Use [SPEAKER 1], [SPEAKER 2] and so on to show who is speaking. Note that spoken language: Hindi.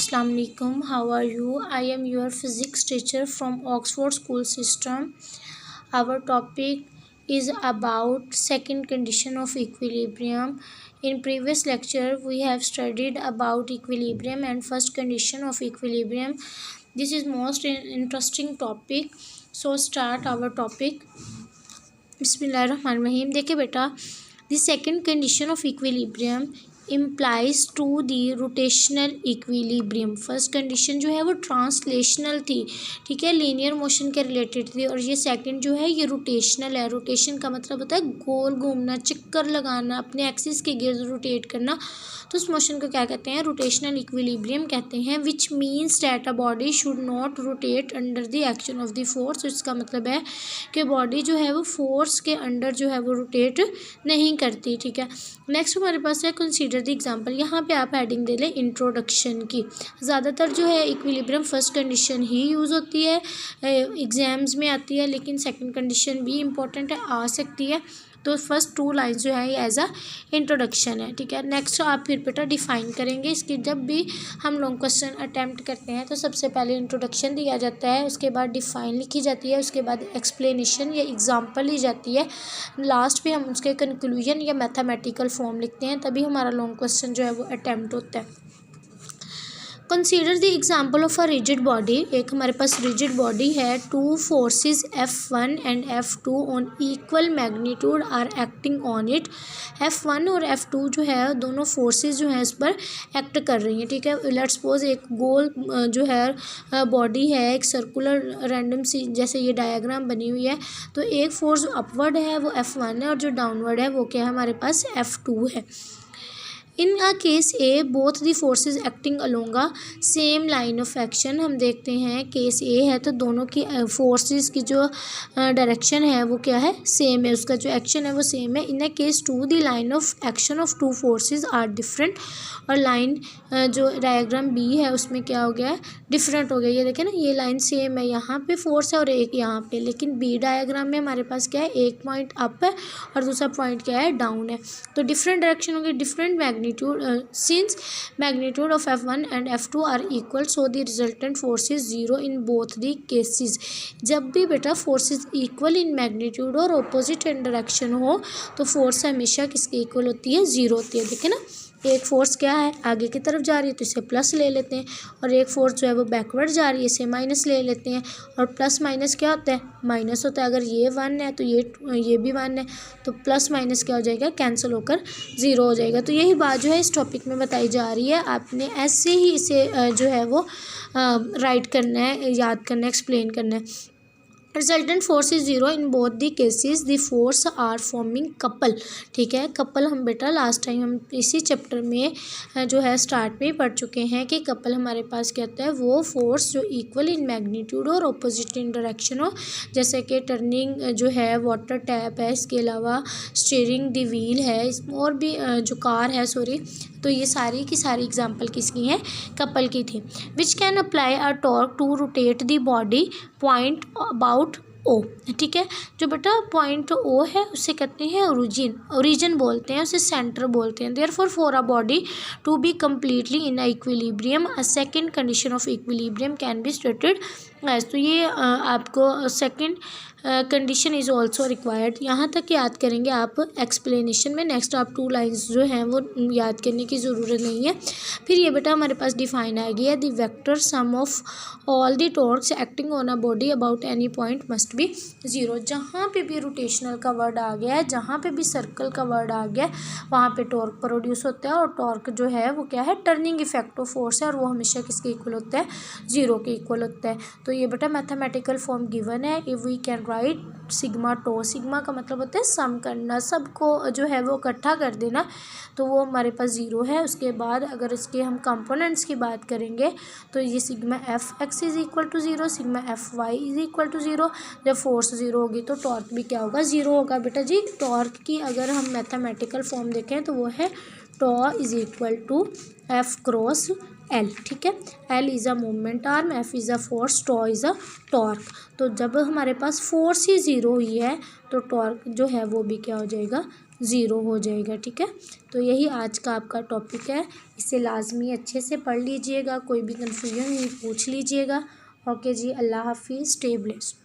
[SPEAKER 1] Assalamu alaikum. How are you? I am your physics teacher from Oxford School System. Our topic is about second condition of equilibrium. In previous lecture, we have studied about equilibrium and first condition of equilibrium. This is most interesting topic. So start our topic. Bismillahirrahmanirrahim. देखिए बेटा, the second condition of equilibrium implies to the rotational equilibrium. First condition जो है वो ट्रांसलेशनल थी, ठीक है, लीनियर मोशन के रिलेटेड थी, और ये सेकंड जो है ये रोटेशनल है. रोटेशन का मतलब होता है गोल घूमना, चक्कर लगाना, अपने एक्सिस के गिर्द रोटेट करना. तो उस मोशन को क्या कहते हैं? रोटेशनल इक्विलिब्रियम कहते हैं. Which means that a body should not rotate under the action of the force. इसका मतलब है कि बॉडी जो है वो फोर्स के अंडर जो है वो रोटेट नहीं करती, ठीक है. नेक्स्ट हमारे पास है कंसीडर द एग्जांपल. यहाँ पे आप हेडिंग दे लें इंट्रोडक्शन की. ज़्यादातर जो है इक्विलिब्रियम फर्स्ट कंडीशन ही यूज़ होती है, एग्जाम्स में आती है, लेकिन सेकंड कंडीशन भी इम्पोर्टेंट है, आ सकती है. तो फर्स्ट टू लाइन्स जो है ये एज अ इंट्रोडक्शन है, ठीक है. नेक्स्ट आप फिर बेटा डिफाइन करेंगे इसकी. जब भी हम लॉन्ग क्वेश्चन अटैम्प्ट करते हैं तो सबसे पहले इंट्रोडक्शन दिया जाता है, उसके बाद डिफाइन लिखी जाती है, उसके बाद एक्सप्लेनेशन या एग्जांपल ली जाती है, लास्ट पे हम उसके कंक्लूजन या मैथमेटिकल फॉर्म लिखते हैं, तभी हमारा लॉन्ग क्वेश्चन जो है वो अटैम्प्ट होता है. Consider the example of a rigid body. एक हमारे पास रिजिड बॉडी है. Two forces F1 and F2 on equal magnitude are acting on it. F1 और F2 जो है दोनों फोर्सेस जो हैं इस पर एक्ट कर रही हैं, ठीक है. लेट्स सपोज एक गोल जो है बॉडी है, एक सर्कुलर रैंडम सी जैसे ये डायग्राम बनी हुई है. तो एक फोर्स अपवर्ड है वो F1 है, और जो डाउनवर्ड है वो क्या है हमारे पास F2 है. In a case A both the forces acting along a same line of action. हम देखते हैं केस ए है तो दोनों की फोर्सेस की जो डायरेक्शन है वो क्या है? सेम है, उसका जो एक्शन है वो सेम है. In a case two the line of action of two forces are different. और लाइन जो डायग्राम बी है उसमें क्या हो गया है? डिफरेंट हो गया. ये देखें ना, ये लाइन सेम है, यहाँ पे फोर्स है और एक यहाँ पे, लेकिन बी डायग्राम में हमारे पास क्या है? एक पॉइंट अप है और दूसरा पॉइंट क्या है? डाउन है. तो डिफरेंट डायरेक्शन हो गई, different magnitude. Since magnitude of F1 and F2 are equal, so the resultant force is zero in both the cases. जब भी बेटा फोर्सेस इक्वल इन मैग्नीट्यूड और ऑपोजिट इन डायरेक्शन हो तो फोर्स हमेशा किसके इक्वल होती है? ज़ीरो होती है. देखिए ना, एक फोर्स क्या है? आगे की तरफ जा रही है तो इसे प्लस ले लेते हैं, और एक फोर्स जो है वो बैकवर्ड जा रही है इसे माइनस ले लेते हैं. और प्लस माइनस क्या होता है? माइनस होता है. अगर ये 1 है तो ये भी 1 है, तो प्लस माइनस क्या हो जाएगा? कैंसिल होकर ज़ीरो हो जाएगा. तो यही बात जो है इस टॉपिक में बताई जा रही है. आपने ऐसे ही इसे जो है वो राइट करना है, याद करना है, एक्सप्लेन करना है. Resultant force is zero in both the cases. The force are forming couple, ठीक है. कपल हम बेटा लास्ट टाइम हम इसी चैप्टर में जो है स्टार्ट में पढ़ चुके हैं कि कपल हमारे पास क्या होता है? वो फोर्स जो इक्वल इन मैग्नीट्यूड और ऑपोजिट इन डायरेक्शन हो, जैसे कि टर्निंग जो है वाटर टैप है, इसके अलावा स्टीयरिंग द व्हील है, और भी जो कार है सॉरी. तो ये सारी की सारी एग्जांपल किसकी हैं? कपल की थी. Which can apply a torque to rotate the body point about O, ठीक है. जो बेटा पॉइंट ओ है उसे कहते हैं ओरिजिन बोलते हैं, उसे सेंटर बोलते हैं. Therefore for a body to be completely in a equilibrium a second condition of equilibrium can be stated as. तो ये आपको second condition is also required. यहाँ तक याद करेंगे आप एक्सप्लेनेशन में. नेक्स्ट आप टू लाइन्स जो हैं वो याद करने की ज़रूरत नहीं है. फिर ये बेटा हमारे पास डिफाइन आ गया, the vector sum of all the torques acting on a body about any point must be zero. जहाँ पे भी रोटेशनल का वर्ड आ गया है, जहाँ पे भी सर्कल का वर्ड आ गया है, वहाँ पे टॉर्क प्रोड्यूस होता है. और टॉर्क जो है वो क्या है? टर्निंग इफेक्ट ऑफ फोर्स है, और वो हमेशा किसके इक्वल होता है? ज़ीरो के इक्वल होता है. तो ये बेटा मैथमेटिकल फॉर्म गिवन है. If we can write sigma tau. Sigma का मतलब होता है सम करना, सबको जो है वो इकट्ठा कर देना, तो वो हमारे पास ज़ीरो है. उसके बाद अगर इसके हम कंपोनेंट्स की बात करेंगे तो ये sigma F x is equal to zero, sigma F y is equal to zero. जब फोर्स ज़ीरो होगी तो टॉर्क भी क्या होगा? ज़ीरो होगा. बेटा जी टॉर्क की अगर हम मैथमेटिकल फॉर्म देखें तो वो है tau is equal to F cross L, ठीक है. L is a moment arm, F is a force, tau is a torque. तो जब हमारे पास फोर्स ही ज़ीरो हुई है तो टॉर्क जो है वो भी क्या हो जाएगा? ज़ीरो हो जाएगा। ठीक है, तो यही आज का आपका टॉपिक है, इसे लाजमी अच्छे से पढ़ लीजिएगा, कोई भी कन्फ्यूजन नहीं पूछ लीजिएगा। ओके जी, अल्लाह हाफिज़, स्टे ब्लेस्ड।